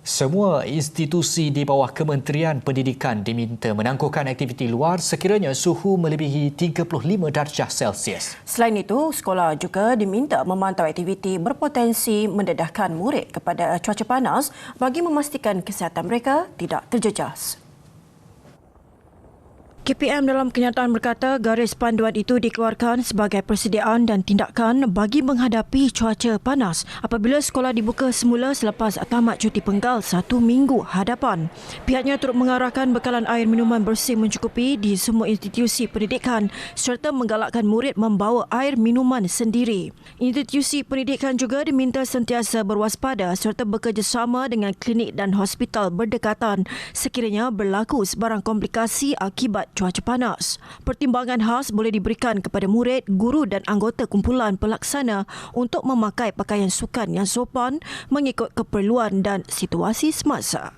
Semua institusi di bawah Kementerian Pendidikan diminta menangguhkan aktiviti luar sekiranya suhu melebihi 35 darjah Celsius. Selain itu, sekolah juga diminta memantau aktiviti berpotensi mendedahkan murid kepada cuaca panas bagi memastikan kesihatan mereka tidak terjejas. KPM dalam kenyataan berkata garis panduan itu dikeluarkan sebagai persediaan dan tindakan bagi menghadapi cuaca panas apabila sekolah dibuka semula selepas tamat cuti penggal 1 minggu hadapan. Pihaknya turut mengarahkan bekalan air minuman bersih mencukupi di semua institusi pendidikan serta menggalakkan murid membawa air minuman sendiri. Institusi pendidikan juga diminta sentiasa berwaspada serta bekerjasama dengan klinik dan hospital berdekatan sekiranya berlaku sebarang komplikasi akibat cuaca panas. Pertimbangan khas boleh diberikan kepada murid, guru dan anggota kumpulan pelaksana untuk memakai pakaian sukan yang sopan mengikut keperluan dan situasi semasa.